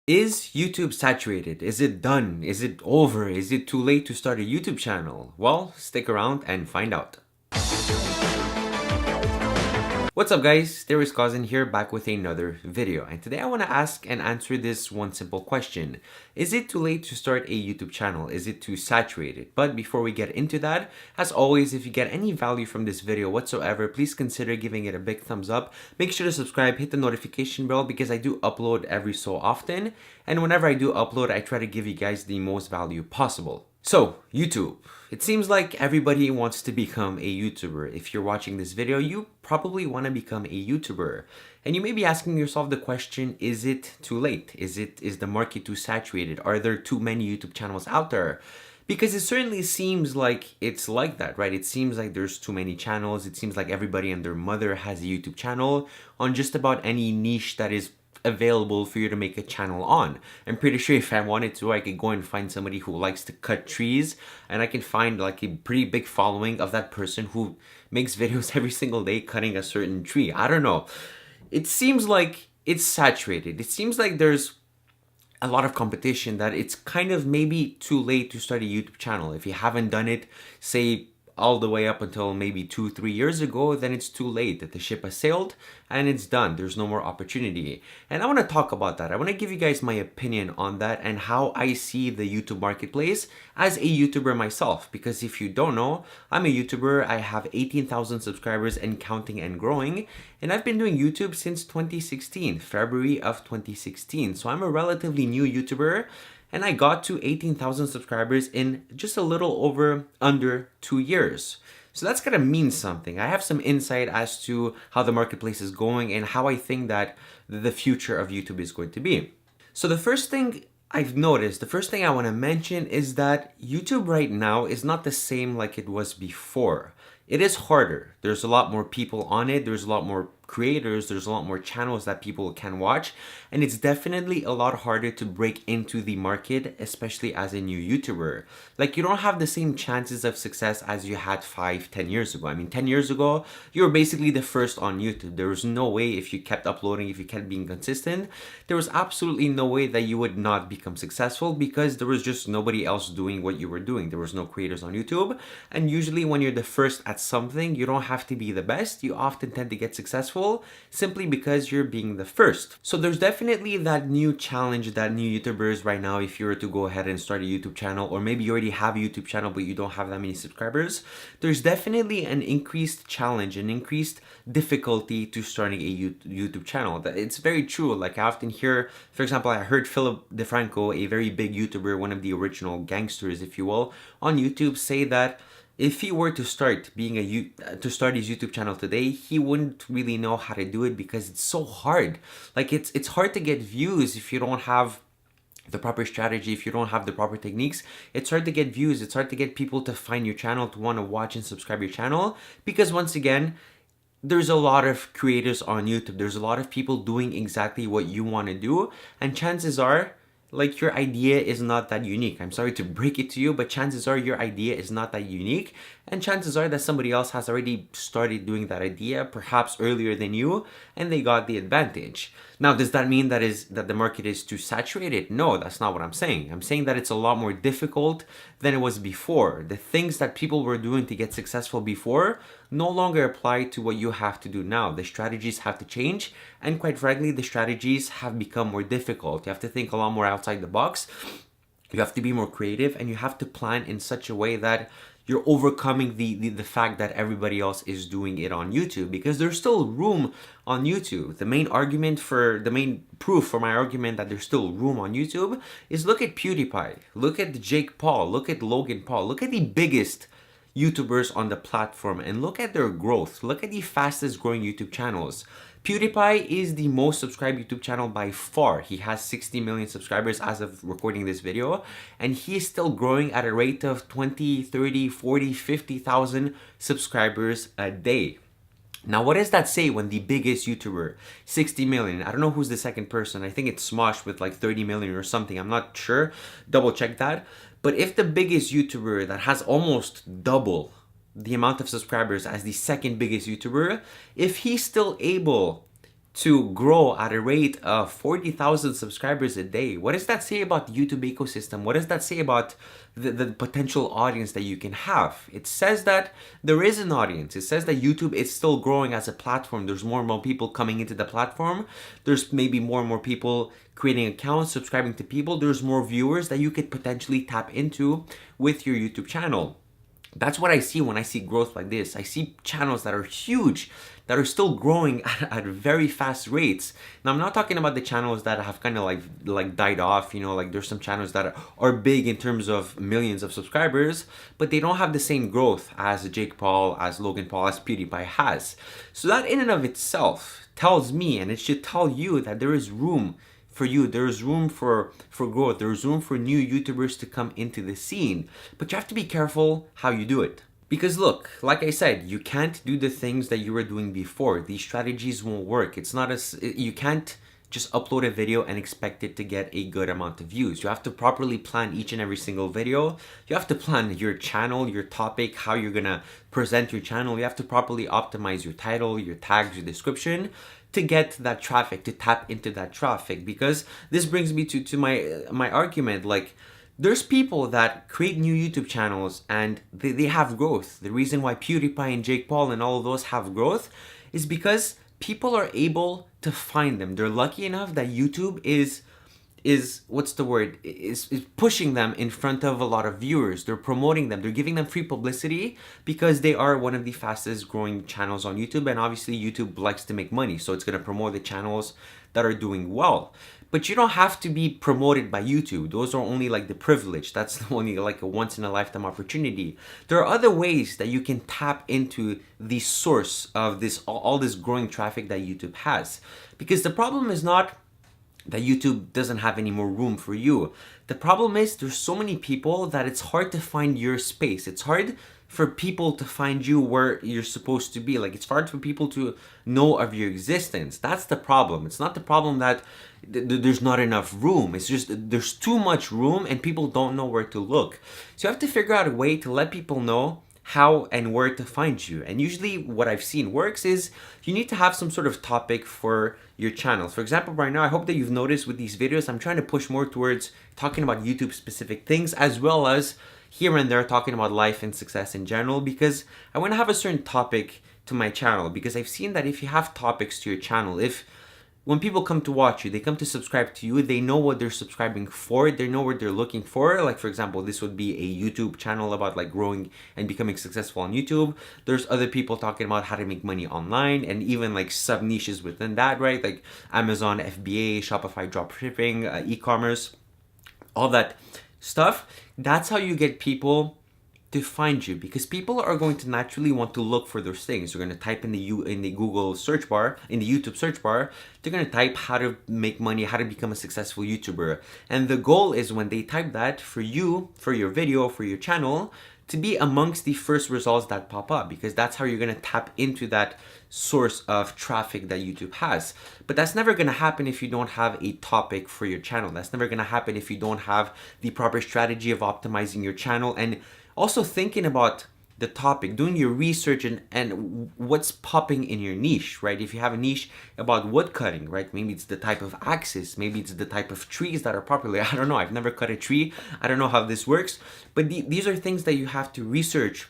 Is YouTube saturated? Is it done? Is it over? Is it too late to start a YouTube channel? Well, stick around and find out. What's up guys, Darius here back with another video, and today I want to ask and answer this one simple question. Is it too late to start a YouTube channel? Is it too saturated? But before we get into that, as always, if you get any value from this video whatsoever, please consider giving it a big thumbs up. Make sure to subscribe, hit the notification bell because I do upload every so often, and whenever I do upload, I try to give you guys the most value possible. So, YouTube. It seems like everybody wants to become a YouTuber. If you're watching this video, you probably want to become a YouTuber. And you may be asking yourself the question, is it too late? Is the market too saturated? Are there too many YouTube channels out there? Because it certainly seems like it's like that, right? It seems like there's too many channels. It seems like everybody and their mother has a YouTube channel on just about any niche that is available for you to make a channel on. I'm pretty sure if I wanted to, I could go and find somebody who likes to cut trees, and I can find like a pretty big following of that person who makes videos every single day cutting a certain tree. I don't know. It seems like it's saturated. It seems like there's a lot of competition, that it's kind of maybe too late to start a YouTube channel. If you haven't done it, say all the way up until maybe 2-3 years ago, then it's too late, that the ship has sailed and it's done. There's no more opportunity. And I want to talk about that. I want to give you guys my opinion on that and how I see the YouTube marketplace as a YouTuber myself. Because if you don't know, I'm a YouTuber. I have 18,000 subscribers and counting and growing. And I've been doing YouTube since 2016, February of 2016. So I'm a relatively new YouTuber. And I got to 18,000 subscribers in just a little over under 2 years. So that's gonna mean something. I have some insight as to how the marketplace is going and how I think that the future of YouTube is going to be. So the first thing I've noticed, the first thing I want to mention is that YouTube right now is not the same like it was before. It is harder. There's a lot more people on it. There's a lot more creators. There's a lot more channels that people can watch. And it's definitely a lot harder to break into the market, especially as a new YouTuber. Like, you don't have the same chances of success as you had 5-10 years ago. I mean, 10 years ago, you were basically the first on YouTube. There was no way, if you kept uploading, if you kept being consistent, there was absolutely no way that you would not become successful, because there was just nobody else doing what you were doing. There was no creators on YouTube. And usually when you're the first at something, you don't have to be the best. You often tend to get successful simply because you're being the first. So there's definitely that new challenge that new YouTubers right now, if you were to go ahead and start a YouTube channel, or maybe you already have a YouTube channel but you don't have that many subscribers, there's definitely an increased challenge, an increased difficulty to starting a YouTube channel. It's very true. Like, I often hear, for example, I heard Philip DeFranco, a very big YouTuber, one of the original gangsters, if you will, on YouTube, say that if he were to start start his YouTube channel today, he wouldn't really know how to do it because it's so hard. Like, it's hard to get views if you don't have the proper strategy, if you don't have the proper techniques. It's hard to get views. It's hard to get people to find your channel, to want to watch and subscribe your channel, because once again, there's a lot of creators on YouTube. There's a lot of people doing exactly what you want to do, and chances are, like, your idea is not that unique. I'm sorry to break it to you, but chances are your idea is not that unique, and chances are that somebody else has already started doing that idea perhaps earlier than you, and they got the advantage. Now, does that mean that the market is too saturated? No, that's not what I'm saying. I'm saying that it's a lot more difficult than it was before. The things that people were doing to get successful before no longer apply to what you have to do now. The strategies have to change, and quite frankly, the strategies have become more difficult. You have to think a lot more outside the box. You have to be more creative, and you have to plan in such a way that you're overcoming the fact that everybody else is doing it on YouTube, because there's still room on YouTube. The main proof for my argument that there's still room on YouTube is look at PewDiePie, look at Jake Paul, look at Logan Paul, look at the biggest YouTubers on the platform and look at their growth. Look at the fastest growing YouTube channels. PewDiePie is the most subscribed YouTube channel by far. He has 60 million subscribers as of recording this video, and he is still growing at a rate of 20, 30, 40, 50,000 subscribers a day. Now, what does that say when the biggest YouTuber, 60 million, I don't know who's the second person, I think it's Smosh with like 30 million or something, I'm not sure, double check that. But if the biggest YouTuber that has almost double the amount of subscribers as the second biggest YouTuber, if he's still able to grow at a rate of 40,000 subscribers a day. What does that say about the YouTube ecosystem? What does that say about the potential audience that you can have? It says that there is an audience. It says that YouTube is still growing as a platform. There's more and more people coming into the platform. There's maybe more and more people creating accounts, subscribing to people. There's more viewers that you could potentially tap into with your YouTube channel. That's what I see when I see growth like this. I see channels that are huge, that are still growing at very fast rates. Now, I'm not talking about the channels that have kind of like died off, like there's some channels that are big in terms of millions of subscribers, but they don't have the same growth as Jake Paul, as Logan Paul, as PewDiePie has. So that in and of itself tells me, and it should tell you, that there is room for you. There's room for growth. There's room for new YouTubers to come into the scene. But you have to be careful how you do it. Because look, like I said, you can't do the things that you were doing before. These strategies won't work. It's not as, you can't just upload a video and expect it to get a good amount of views. You have to properly plan each and every single video. You have to plan your channel, your topic, how you're gonna present your channel. You have to properly optimize your title, your tags, your description, to get that traffic, to tap into that traffic. Because this brings me to my argument. Like, there's people that create new YouTube channels and they have growth. The reason why PewDiePie and Jake Paul and all of those have growth is because people are able to find them. They're lucky enough that YouTube is what's the word, is pushing them in front of a lot of viewers. They're promoting them. They're giving them free publicity because they are one of the fastest growing channels on YouTube, and obviously YouTube likes to make money, so it's going to promote the channels that are doing well. But you don't have to be promoted by YouTube. Those are only like the privilege. That's only like a once in a lifetime opportunity. There are other ways that you can tap into the source of this, all this growing traffic that YouTube has. Because the problem is not that YouTube doesn't have any more room for you. The problem is there's so many people that it's hard to find your space. It's hard for people to find you where you're supposed to be. Like, it's hard for people to know of your existence. That's the problem. It's not the problem that there's not enough room. It's just there's too much room and people don't know where to look. So you have to figure out a way to let people know how and where to find you. And usually what I've seen works is you need to have some sort of topic for your channel. For example, right now, I hope that you've noticed with these videos, I'm trying to push more towards talking about YouTube specific things, as well as here and there talking about life and success in general, because I want to have a certain topic to my channel. Because I've seen that if you have topics to your channel, if when people come to watch you, they come to subscribe to you, they know what they're subscribing for, they know what they're looking for. Like, for example, this would be a YouTube channel about like growing and becoming successful on YouTube. There's other people talking about how to make money online, and even like sub niches within that, right? Like Amazon, FBA, Shopify, dropshipping, e-commerce, all that stuff. That's how you get people to find you, because people are going to naturally want to look for those things. They're going to type in the Google search bar, in the YouTube search bar, they're going to type how to make money, how to become a successful YouTuber. And the goal is when they type that, for you, for your video, for your channel, to be amongst the first results that pop up, because that's how you're going to tap into that source of traffic that YouTube has. But that's never going to happen if you don't have a topic for your channel. That's never going to happen if you don't have the proper strategy of optimizing your channel, and also thinking about the topic, doing your research and what's popping in your niche, right? If you have a niche about wood cutting, right? Maybe it's the type of axes, maybe it's the type of trees that are popular. I don't know. I've never cut a tree. I don't know how this works. But these are things that you have to research.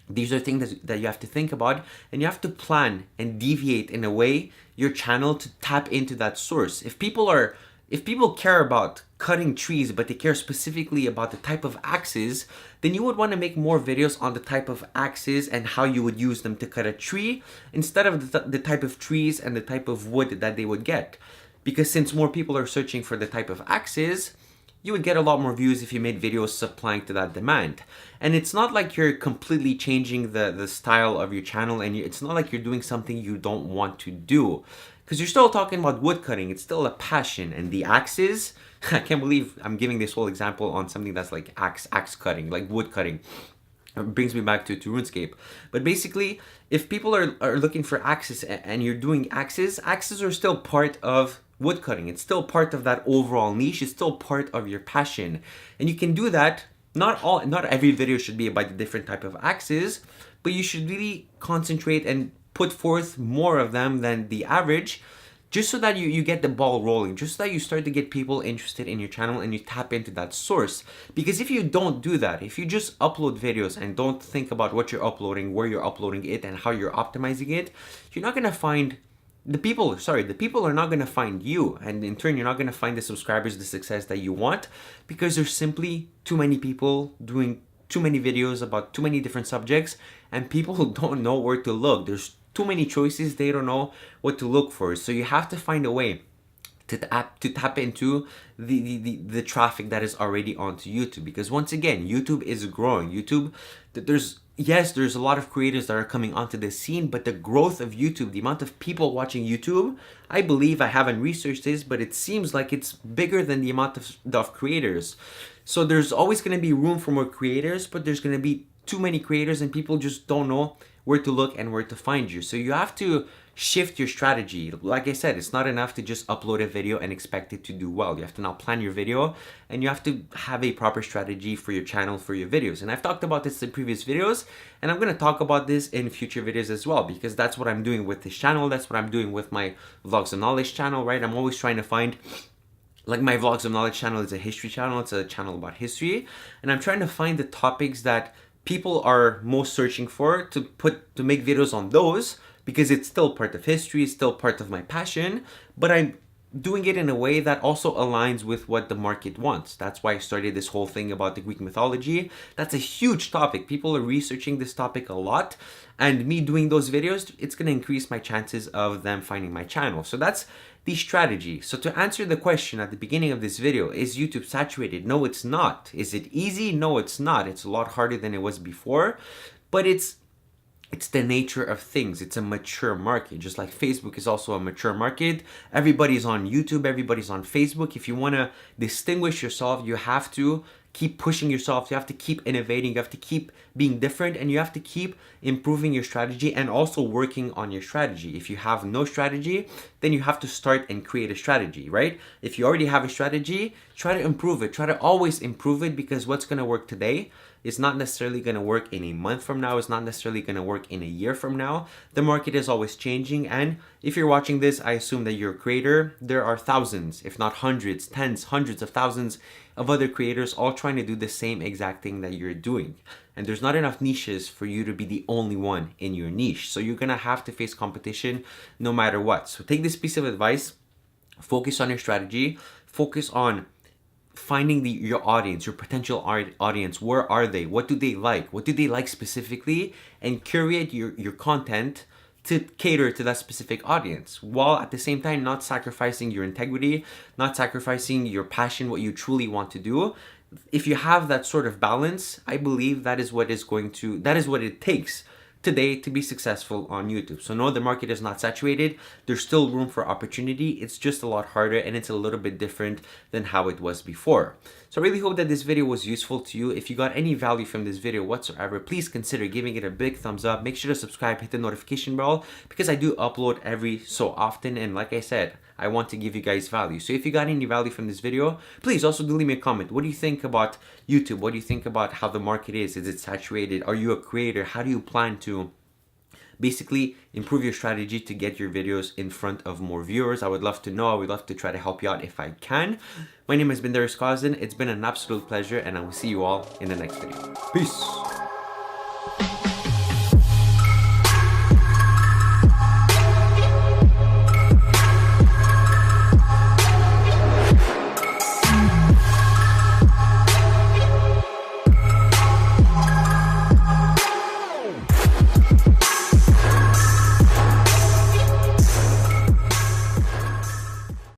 These are things that you have to think about, and you have to plan and deviate in a way your channel to tap into that source. If people care about cutting trees, but they care specifically about the type of axes, then you would want to make more videos on the type of axes and how you would use them to cut a tree, instead of the type of trees and the type of wood that they would get. Because since more people are searching for the type of axes, you would get a lot more views if you made videos supplying to that demand. And it's not like you're completely changing the style of your channel, and it's not like you're doing something you don't want to do. Because you're still talking about wood cutting. It's still a passion. And the axes, I can't believe I'm giving this whole example on something that's like axe cutting, like wood cutting. It brings me back to RuneScape. But basically, if people are looking for axes and you're doing axes are still part of wood cutting. It's still part of that overall niche. It's still part of your passion. And you can do that. Not every video should be about a different type of axes, but you should really concentrate and put forth more of them than the average, just so that you get the ball rolling, just so that you start to get people interested in your channel and you tap into that source. Because if you don't do that, if you just upload videos and don't think about what you're uploading, where you're uploading it, and how you're optimizing it, you're not gonna find the people are not going to find you, and in turn you're not going to find the subscribers, the success that you want, because there's simply too many people doing too many videos about too many different subjects, and people don't know where to look. There's too many choices, they don't know what to look for. So you have to find a way to tap into the traffic that is already onto YouTube, because once again, YouTube is growing. There's a lot of creators that are coming onto the scene, but the growth of YouTube, the amount of people watching YouTube, I believe, I haven't researched this, but it seems like it's bigger than the amount of creators. So there's always going to be room for more creators, but there's going to be too many creators and people just don't know where to look and where to find you. So you have to shift your strategy. Like I said, it's not enough to just upload a video and expect it to do well. You have to now plan your video, and you have to have a proper strategy for your channel, for your videos. And I've talked about this in previous videos, and I'm going to talk about this in future videos as well, because that's what I'm doing with this channel. That's what I'm doing with my Vlogs of Knowledge channel, right? I'm always trying to find, like, my Vlogs of Knowledge channel is a history channel. It's a channel about history, and I'm trying to find the topics that people are most searching for to make videos on those, because it's still part of history, it's still part of my passion, but I'm doing it in a way that also aligns with what the market wants. That's why I started this whole thing about the Greek mythology. That's a huge topic. People are researching this topic a lot, and me doing those videos, it's going to increase my chances of them finding my channel. So that's the strategy. So to answer the question at the beginning of this video, is YouTube saturated? No, it's not. Is it easy? No, it's not. It's a lot harder than it was before, but it's the nature of things. It's a mature market. Just like Facebook is also a mature market. Everybody's on YouTube, everybody's on Facebook. If you want to distinguish yourself, you have to keep pushing yourself. You have to keep innovating. You have to keep being different, and you have to keep improving your strategy and also working on your strategy. If you have no strategy, then you have to start and create a strategy, right? If you already have a strategy, try to improve it. Try to always improve it, because what's going to work today is not necessarily going to work in a month from now. It's not necessarily going to work in a year from now. The market is always changing, and if you're watching this, I assume that you're a creator. There are thousands, if not hundreds, tens, hundreds of thousands of other creators all trying to do the same exact thing that you're doing. And there's not enough niches for you to be the only one in your niche. So you're going to have to face competition no matter what. So take this piece of advice, focus on your strategy, focus on finding your audience, your potential audience. Where are they? What do they like? What do they like specifically? And curate your content to cater to that specific audience, while at the same time not sacrificing your integrity, not sacrificing your passion, what you truly want to do. If you have that sort of balance, I believe that is what it takes today to be successful on YouTube. So no, the market is not saturated. There's still room for opportunity. It's just a lot harder, and it's a little bit different than how it was before. So I really hope that this video was useful to you. If you got any value from this video whatsoever, please consider giving it a big thumbs up. Make sure to subscribe, hit the notification bell, because I do upload every so often, and like I said, I want to give you guys value. So if you got any value from this video, please also do leave me a comment. What do you think about YouTube? What do you think about how the market is? Is it saturated? Are you a creator? How do you plan to basically improve your strategy to get your videos in front of more viewers? I would love to know. I would love to try to help you out if I can. My name has been Darius. It's been an absolute pleasure, and I will see you all in the next video. Peace.